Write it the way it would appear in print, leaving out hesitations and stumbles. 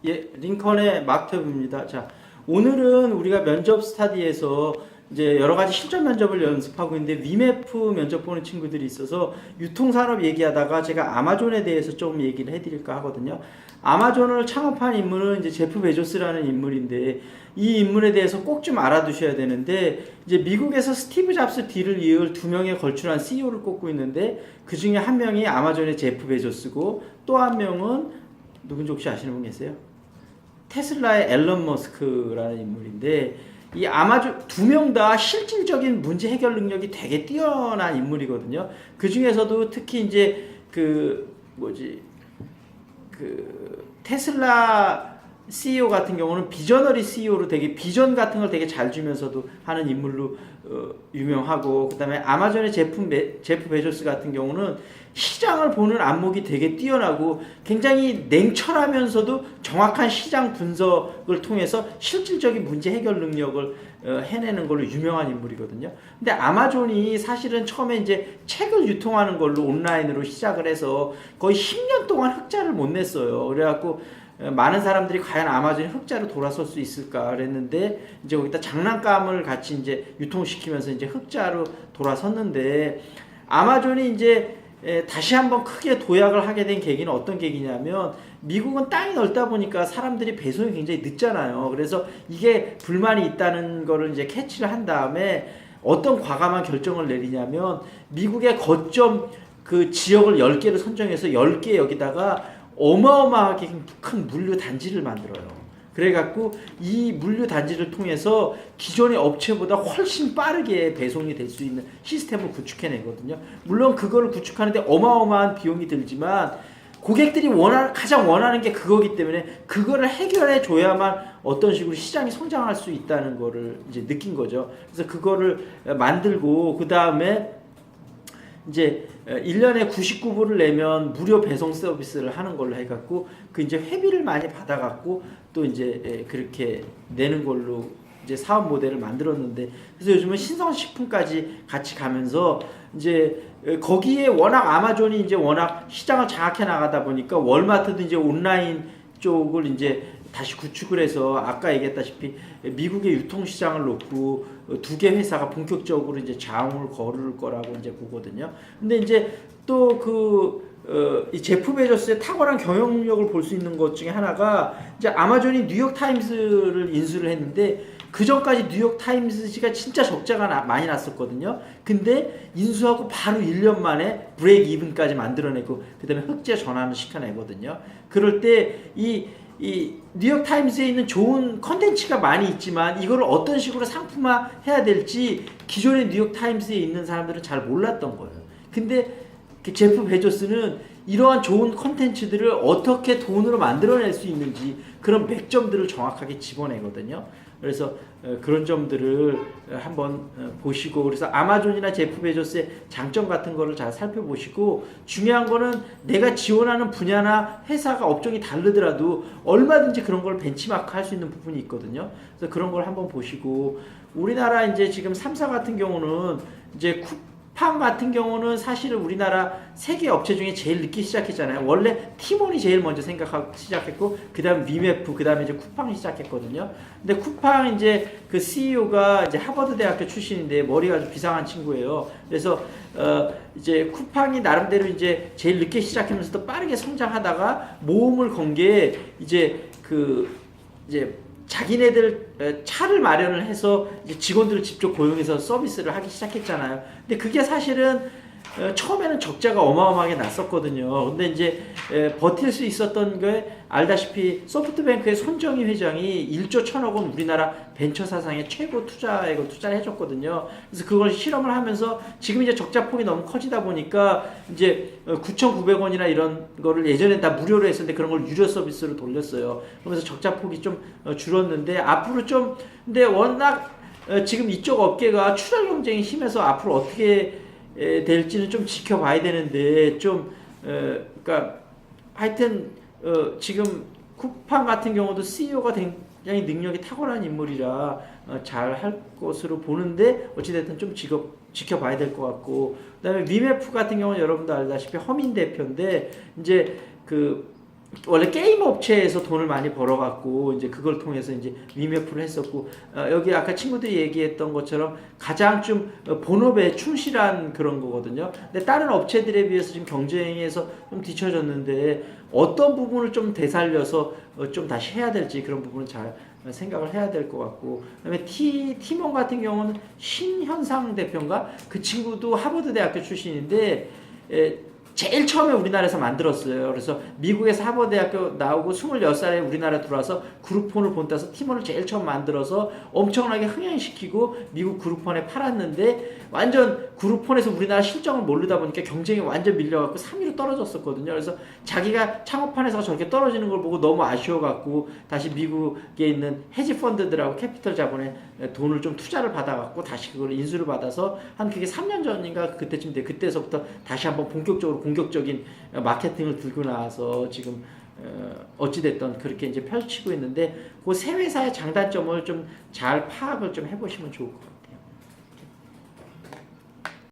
예, 링컨의 마크입니다. 자, 오늘은 우리가 면접 스타디에서 이제 여러 가지 실전 면접을 연습하고 있는데 위메프 면접 보는 친구들이 있어서 유통산업 얘기하다가 제가 아마존에 대해서 좀 얘기를 해드릴까 하거든요. 아마존을 창업한 인물은 이제 제프 베조스라는 인물인데 이 인물에 대해서 꼭 좀 알아두셔야 되는데 이제 미국에서 스티브 잡스 뒤를 이을 두 명의 걸출한 CEO를 꼽고 있는데 그 중에 한 명이 아마존의 제프 베조스고 또 한 명은 누군지 혹시 아시는 분 계세요? 테슬라의 앨런 머스크라는 인물인데 이 아마존 두 명 다 실질적인 문제 해결 능력이 되게 뛰어난 인물이거든요. 그 중에서도 특히 이제 테슬라 CEO 같은 경우는 비저너리 CEO로 되게 비전 같은 걸 되게 잘 주면서도 하는 인물로 유명하고, 그다음에 아마존의 제프 베조스 같은 경우는 시장을 보는 안목이 되게 뛰어나고 굉장히 냉철하면서도 정확한 시장 분석을 통해서 실질적인 문제 해결 능력을 해내는 걸로 유명한 인물이거든요. 근데 아마존이 사실은 처음에 이제 책을 유통하는 걸로 온라인으로 시작을 해서 거의 10년 동안 흑자를 못 냈어요. 그래갖고 많은 사람들이 과연 아마존이 흑자로 돌아설 수 있을까 그랬는데 이제 거기다 장난감을 같이 이제 유통시키면서 이제 흑자로 돌아섰는데, 아마존이 이제 다시 한번 크게 도약을 하게 된 계기는 어떤 계기냐면, 미국은 땅이 넓다 보니까 사람들이 배송이 굉장히 늦잖아요. 그래서 이게 불만이 있다는 거를 이제 캐치를 한 다음에 어떤 과감한 결정을 내리냐면, 미국의 거점 그 지역을 10개를 선정해서 10개 여기다가 어마어마하게 큰 물류 단지를 만들어요. 그래갖고 이 물류 단지를 통해서 기존의 업체보다 훨씬 빠르게 배송이 될 수 있는 시스템을 구축해내거든요. 물론 그거를 구축하는데 어마어마한 비용이 들지만 고객들이 가장 원하는 게 그거기 때문에 그거를 해결해 줘야만 어떤 식으로 시장이 성장할 수 있다는 거를 이제 느낀 거죠. 그래서 그거를 만들고 그 다음에 이제 1년에 99불을 내면 무료 배송 서비스를 하는 걸로 해갖고 그 이제 회비를 많이 받아갖고 또 이제 그렇게 내는 걸로 이제 사업 모델을 만들었는데, 그래서 요즘은 신선식품까지 같이 가면서 이제 거기에 워낙 아마존이 이제 워낙 시장을 장악해 나가다 보니까 월마트도 이제 온라인 쪽을 이제 다시 구축을 해서 아까 얘기했다시피 미국의 유통시장을 놓고 두 개 회사가 본격적으로 이제 자웅을 거를 거라고 이제 보거든요. 근데 이제 또 이 제프 베조스의 탁월한 경영력을 볼 수 있는 것 중에 하나가 이제 아마존이 뉴욕 타임스를 인수를 했는데 그 전까지 뉴욕 타임스가 진짜 적자가 많이 났었거든요. 근데 인수하고 바로 1년 만에 브레이크 이븐까지 만들어내고 그다음에 흑자 전환을 시켜내거든요. 그럴 때 이 뉴욕 타임스에 있는 좋은 컨텐츠가 많이 있지만 이거를 어떤 식으로 상품화 해야 될지 기존의 뉴욕 타임스에 있는 사람들은 잘 몰랐던 거예요. 근데 제프 베조스는 이러한 좋은 컨텐츠들을 어떻게 돈으로 만들어낼 수 있는지 그런 맥점들을 정확하게 집어내거든요. 그래서 그런 점들을 한번 보시고, 그래서 아마존이나 제프 베조스의 장점 같은 거를 잘 살펴보시고, 중요한 거는 내가 지원하는 분야나 회사가 업종이 다르더라도 얼마든지 그런 걸 벤치마크 할 수 있는 부분이 있거든요. 그래서 그런 걸 한번 보시고, 우리나라 이제 지금 3사 같은 경우는 이제 쿠팡 같은 경우는 사실은 우리나라 세계 업체 중에 제일 늦게 시작했잖아요. 원래 티몬이 제일 먼저 시작했고, 그 다음 위메프, 그 다음에 이제 쿠팡이 시작했거든요. 근데 쿠팡 이제 그 CEO가 이제 하버드 대학교 출신인데 머리가 아주 비상한 친구예요. 그래서 이제 쿠팡이 나름대로 이제 제일 늦게 시작하면서도 빠르게 성장하다가 모험을 건 게 이제 자기네들 차를 마련을 해서 이제 직원들을 직접 고용해서 서비스를 하기 시작했잖아요. 근데 그게 사실은 처음에는 적자가 어마어마하게 났었거든요. 근데 이제 버틸 수 있었던 게 알다시피 소프트뱅크의 손정희 회장이 1조 1천억 원 우리나라 벤처 사상의 최고 투자액을 투자를 해줬거든요. 그래서 그걸 실험을 하면서 지금 이제 적자폭이 너무 커지다 보니까 이제 9,900원이나 이런 거를 예전에 다 무료로 했었는데 그런 걸 유료 서비스로 돌렸어요. 그러면서 적자폭이 좀 줄었는데 앞으로 좀, 근데 워낙 지금 이쪽 업계가 출혈 경쟁이 심해서 앞으로 어떻게 될지는 좀 지켜봐야 되는데 그러니까 하여튼 지금 쿠팡 같은 경우도 CEO가 굉장히 능력이 탁월한 인물이라 잘 할 것으로 보는데 어찌됐든 좀 지켜봐야 될 것 같고, 그다음에 위메프 같은 경우는 여러분도 알다시피 허민 대표인데 이제 원래 게임 업체에서 돈을 많이 벌어갖고 이제 그걸 통해서 이제 위메프를 했었고 여기 아까 친구들이 얘기했던 것처럼 가장 좀 본업에 충실한 그런 거거든요. 근데 다른 업체들에 비해서 지금 경쟁에서 좀 뒤처졌는데 어떤 부분을 좀 되살려서 좀 다시 해야 될지 그런 부분은 잘 생각을 해야 될 것 같고 그다음에 팀원 같은 경우는 신현상 대표인가 그 친구도 하버드 대학교 출신인데 제일 처음에 우리나라에서 만들었어요. 그래서 미국에서 하버드대학교 나오고 26살에 우리나라 들어와서 그룹폰을 본따서 팀원을 제일 처음 만들어서 엄청나게 흥행시키고 미국 그룹폰에 팔았는데 완전 그룹폰에서 우리나라 실정을 모르다 보니까 경쟁에 완전 밀려갖고 3위로 떨어졌었거든요. 그래서 자기가 창업한 회사가 저렇게 떨어지는 걸 보고 너무 아쉬워갖고 다시 미국에 있는 헤지펀드들하고 캐피털 자본에 돈을 좀 투자를 받아갖고 다시 그걸 인수를 받아서 한 그게 3년 전인가 그때쯤 돼. 그때서부터 다시 한번 본격적으로 공격적인 마케팅을 들고 나와서 지금 어찌됐든 그렇게 이제 펼치고 있는데 그 세 회사의 장단점을 좀 잘 파악을 좀 해보시면 좋을 것 같아요.